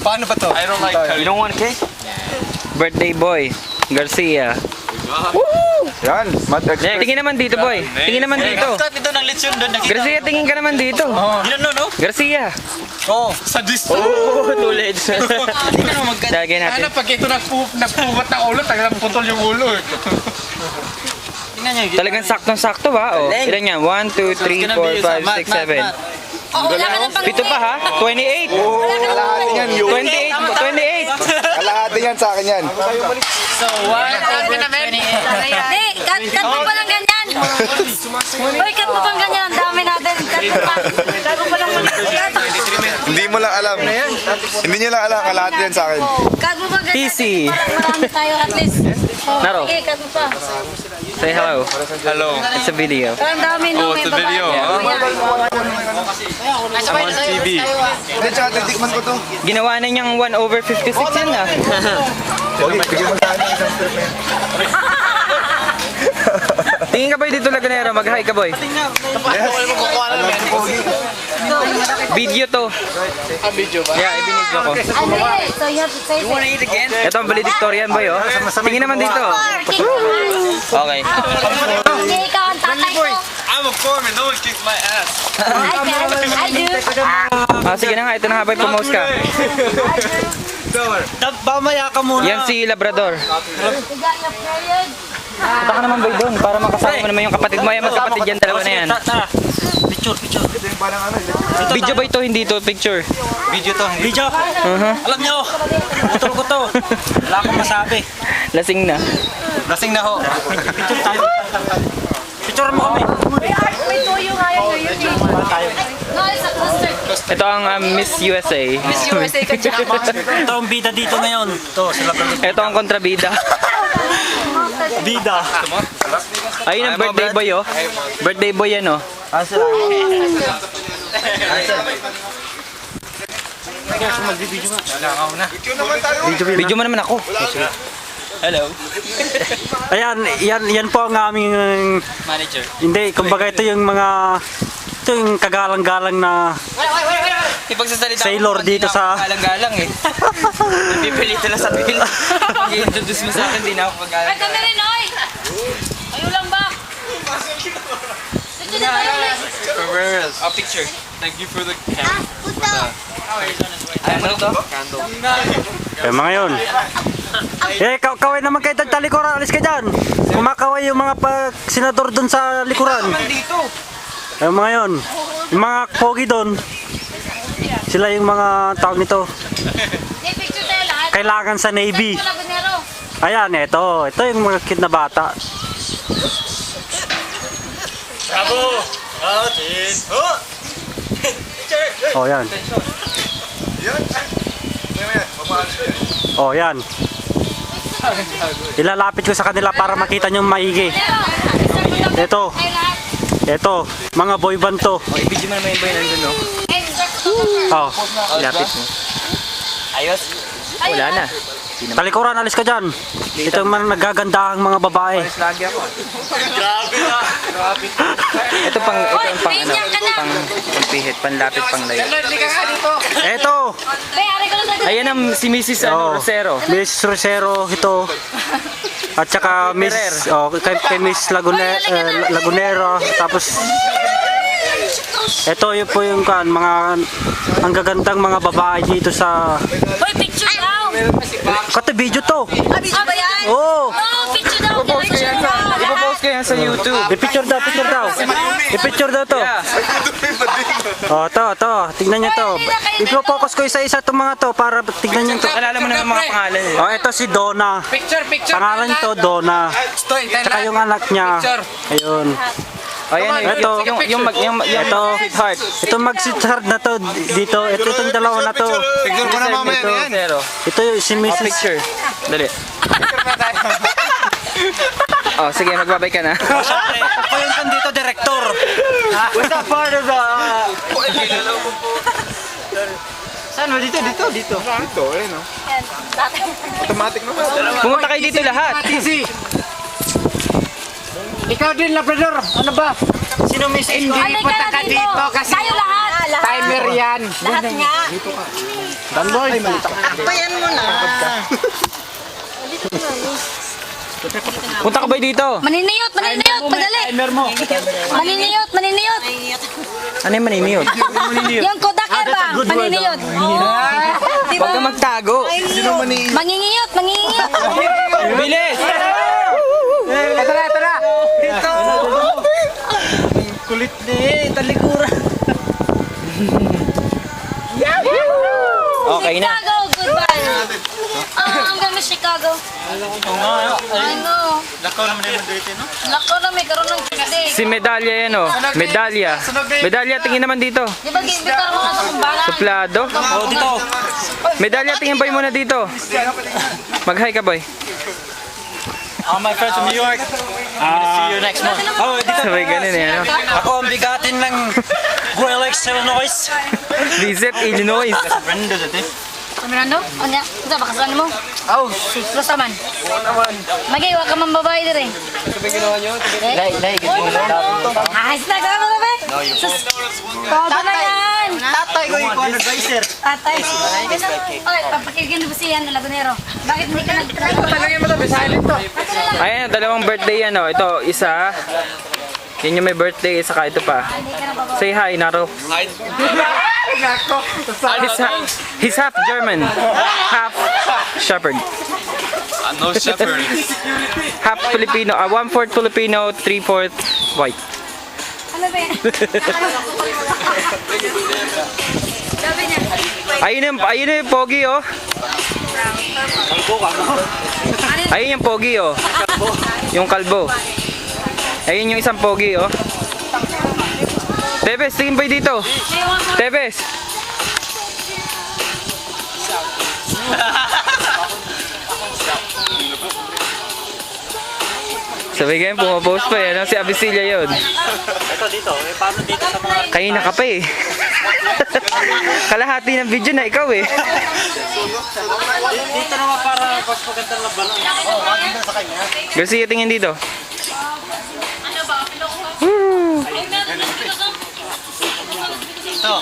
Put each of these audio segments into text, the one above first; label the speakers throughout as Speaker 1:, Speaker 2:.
Speaker 1: Paano ba to? I don't like
Speaker 2: You don't want cake? Birthday boy, Garcia.
Speaker 3: Yan, mat
Speaker 2: Tingin naman dito, boy. Tingin naman dito.
Speaker 1: Cut ito ng lechon doon.
Speaker 2: Garcia, tingin ka naman dito.
Speaker 1: No?
Speaker 2: Garcia.
Speaker 1: Sa distro.
Speaker 2: Tulad.
Speaker 1: Hindi ka naman magkano.
Speaker 2: Lagay natin.
Speaker 4: Pag ito nagpubat ng ulo, talagang putol yung ulo eh.
Speaker 2: Talagang saktong-sakto ba? Oh, ilan yan? 1, 2, 3, 4, 5, 6, 7.
Speaker 5: Oh, wala ka ng pang...
Speaker 2: Pito pa ha? 28.
Speaker 3: kalahati yan, yun.
Speaker 2: 28.
Speaker 3: Kalahati yan sa akin yan.
Speaker 1: So, 1 over 28.
Speaker 5: Hindi, cut mo pa lang ganyan. Uy, cut mo pang ganyan. Ang dami natin. Cut mo pa. Cut mo pa lang muli.
Speaker 3: Hindi mo lang alam. Hindi nyo lang alam, kalahati yan sa akin.
Speaker 5: Cut mo pa ganyan.
Speaker 2: Easy.
Speaker 5: Marami tayo at least.
Speaker 2: Naro.
Speaker 5: Okay, cut mo pa.
Speaker 2: Say hello.
Speaker 1: Hello.
Speaker 2: It's a video.
Speaker 5: Ang dami no, may babae.
Speaker 1: I'm on TV.
Speaker 3: Hindi, tsaka titikman ko to.
Speaker 2: Ginawa na niyang 1 over 56 yan ah.
Speaker 3: Okay, bigyan mo sa akin isang strip na yan.
Speaker 2: Tingin ka boy dito Lagunero, mag-hi ka boy. Video to.
Speaker 1: Video ba?
Speaker 2: Yeah, ibinidyo ko.
Speaker 5: Hindi, so you have to say it.
Speaker 2: Ito ang valedictorian boy oh. Tingin naman dito. Okay.
Speaker 5: Hindi, ikaw ang tatay ko.
Speaker 1: I'm a foreman. No one kicks my ass.
Speaker 5: I do.
Speaker 2: Ah, sige na nga, ito na nga boy, pumost ka.
Speaker 1: Mamaya ka muna.
Speaker 2: Yan si Labrador.
Speaker 5: You got your period?
Speaker 2: Punta ka naman boy doon para makasama mo naman yung kapatid mo. Yan magkapatid yan, dalawa na yan.
Speaker 1: Picture.
Speaker 2: Video ba ito? Hindi ito picture.
Speaker 1: Video to. Video. Alam nyo, utol ko to. Wala akong masabi.
Speaker 2: Lasing na.
Speaker 1: Lasing na ho. Picture tayo. Picture mo kami.
Speaker 5: May tuyo nga yung No, it's a cluster.
Speaker 2: Ito ang Miss USA.
Speaker 5: Miss USA ka dyan.
Speaker 1: Ito ang bida dito ngayon. Ito, sila pa.
Speaker 2: Ito ang kontrabida.
Speaker 1: Bida.
Speaker 2: Ayun ang birthday boy oh. Birthday boy yan oh. Video mo naman ako.
Speaker 1: Hello.
Speaker 4: Ayan, yan po ang aming
Speaker 1: Manager.
Speaker 4: hindi, kumbaga ito yung yung kagalang-galang na
Speaker 2: Ipagsasalita
Speaker 4: Sailor
Speaker 2: ko,
Speaker 4: dito
Speaker 2: hindi na
Speaker 4: sa-
Speaker 2: ako galang eh. Pipilito lang sa bill. I-introduce mo sa akin, hindi na ako
Speaker 5: Ay,
Speaker 2: pag-galang.
Speaker 5: kami rin, oy! Kayo lang ba? Dito na tayo,
Speaker 1: Carreras. A picture. Thank you for the camera.
Speaker 2: Ano to?
Speaker 4: mga yun. Kaway naman kayo talikuran, alis ka dyan. Kumakaway yung mga senador doon sa likuran. Mga yun. Yung mga pogi doon. Sila yung mga tawag nito.
Speaker 5: Hindi, picture tayo lahat.
Speaker 4: Kailangan sa Navy.
Speaker 5: Ito, Lagunero.
Speaker 4: Ayan, ito yung mga cute na bata.
Speaker 1: Bravo!
Speaker 4: Oh, yan. Oh, yan. Ilalapit ko sa kanila para makita nyo maigi. Ito. Ito, mga boy band to.
Speaker 2: Oh, i-video mo naman yung boy nandun no?
Speaker 4: Oh,
Speaker 2: Lapit mo. Ayos. Wala na.
Speaker 4: talikuran, alis ka dyan. Ito yung mga nagagandahang mga babae.
Speaker 2: Lagi ako.
Speaker 1: Grabe na!
Speaker 2: Ito pang pang
Speaker 5: Ganyan ka na.
Speaker 2: pihit, panlapit, pang layo.
Speaker 4: Ito,
Speaker 5: Be, ari ko na sa...
Speaker 2: Ayan ang si Mrs. Rosero.
Speaker 4: Miss Rosero ito. At saka Miss kay Miss Lagunera. Tapos ito yun po yung mga ang gagandang mga babae dito sa
Speaker 5: Hoy, picture daw!
Speaker 4: kata video to.
Speaker 5: Video ba yan?
Speaker 4: Oh,
Speaker 5: Picture daw! Picture daw!
Speaker 2: Ipopost ko yan sa YouTube.
Speaker 4: i-picture daw. I-picture daw to. Oh, to. Tingnan niyo to. I-focus ko isa-isa itong mga to para tignan niyo to.
Speaker 2: Alala mo na yung mga pangalan nila.
Speaker 4: Oh, ito si Donna. Pangalan to Donna. Tsaka yung anak niya. Ayun.
Speaker 2: Ayan
Speaker 4: Ito.
Speaker 2: yung
Speaker 4: Ito.
Speaker 2: sweetheart.
Speaker 4: Ito mag-sweetheart na to dito. Ito itong dalawa na to.
Speaker 3: Tignan mo na mamaya na yan.
Speaker 2: Rosero.
Speaker 4: Ito yung si Mrs.
Speaker 2: Picture. Dali. Oh, sige, magbabay ka na.
Speaker 1: Ako yung dito, director.
Speaker 4: What's that part of the...
Speaker 1: Saan ba? Dito.
Speaker 3: Ito, ayun o. Automatic naman.
Speaker 2: Pumunta kayo dito lahat.
Speaker 4: Ikaw din, Labrador. Ano ba?
Speaker 1: Sino misis ko?
Speaker 5: Halika na dito. Tayo lahat.
Speaker 2: Timer yan.
Speaker 5: Lahat nga.
Speaker 2: Takpayan mo na.
Speaker 1: Punta ka ba dito?
Speaker 5: Maniniyot, maniniyot. Madali.
Speaker 1: Timer mo.
Speaker 5: Maniniyot, maniniyot.
Speaker 1: Ano yung maniniyot?
Speaker 5: Yung Kodaker ba? Maniniyot. Di ba?
Speaker 2: Huwag ka magtago.
Speaker 5: Mangingiyot, mangingiyot.
Speaker 1: Bilis!
Speaker 2: Ito na, ito na.
Speaker 1: Kulit ni talikuran. Okay na.
Speaker 5: Chicago, goodbye. I'm gonna miss Chicago. I know.
Speaker 1: Lakaw naman yung dito, no?
Speaker 5: Lako na may karoon ng kasi.
Speaker 6: Si Medalya yan oh. Medalya. Medalya, tingin naman dito.
Speaker 5: Di ba gimbita mo na sa kumbalan?
Speaker 6: Suplado.
Speaker 1: Oh, dito.
Speaker 6: Medalya, tingin boy muna dito. Mag-hi ka boy.
Speaker 1: My friends from New York. I'm gonna see you next month. Oh, dito.
Speaker 6: Sabay ganun eh. Ano?
Speaker 1: Ako ang bigatin ng Greelix, Illinois.
Speaker 6: Lizette, Illinois.
Speaker 1: Brenda dati.
Speaker 5: Mirando? Anya? Ito, bakasan mo?
Speaker 2: Oh,
Speaker 5: Plus naman. Magay, wag ka man babae din eh.
Speaker 1: Dai,
Speaker 5: Ayos na ka mo ba? Sus. Todo na yan.
Speaker 2: tatay ko yung
Speaker 1: advisor.
Speaker 5: Tatay. Oy, papakigyan mo siya ng lagunero. Bakit hindi ka nag-try?
Speaker 2: Talagyan mo to, silent to.
Speaker 6: Ayan, dalawang birthday yan oh. Ito, isa. Yan yung may birthday, saka ito pa. Say hi, Naro. He's half German, half Shepherd.
Speaker 3: No shepherd.
Speaker 6: Half Filipino, 1/4 Filipino, 3/4 white.
Speaker 5: Ano ba yan? Sabi niya.
Speaker 6: Ayun yung pogi oh. Ayun yung pogi oh. Yung kalbo. Ayun yung isang pogi oh. Tebes, tingin boy dito. Tebes. Sabi kayo, pumapost pa eh. Ano? Si Abisilia yun.
Speaker 1: Ito dito. Eh, paano dito sa mga...
Speaker 6: Kanina ka pa eh. Kalahati ng video na ikaw eh.
Speaker 1: Dito naman para pagpaganda ng balon. Oh, maganda sa kanya.
Speaker 6: Garcia, tingin dito.
Speaker 1: Ito.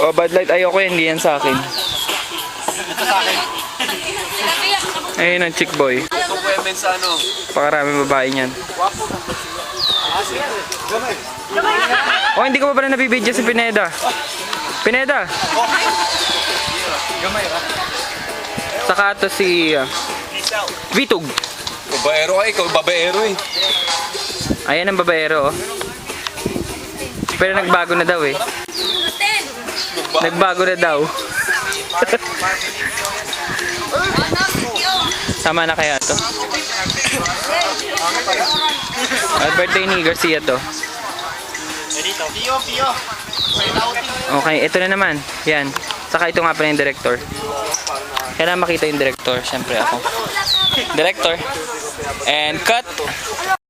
Speaker 6: Oh, Bud Light ayoko eh. Hindi yan sa akin.
Speaker 1: Ito sa akin.
Speaker 6: Ayun ang chick boy. Pakarami babae niyan. Oh, hindi ko pa pala nabibidyo si Pineda. Pineda! Saka to si Vitug.
Speaker 3: Babaero ka, ikaw babaero eh.
Speaker 6: Ayan ang babaero oh. Pero nagbago na daw eh. Nagbago na daw. Tama na kaya to. At birthday ni Garcia to. Okay, ito na naman. Yan. Saka ito nga pala yung director. Kailangan makita yung director. Siyempre ako. Director. And cut.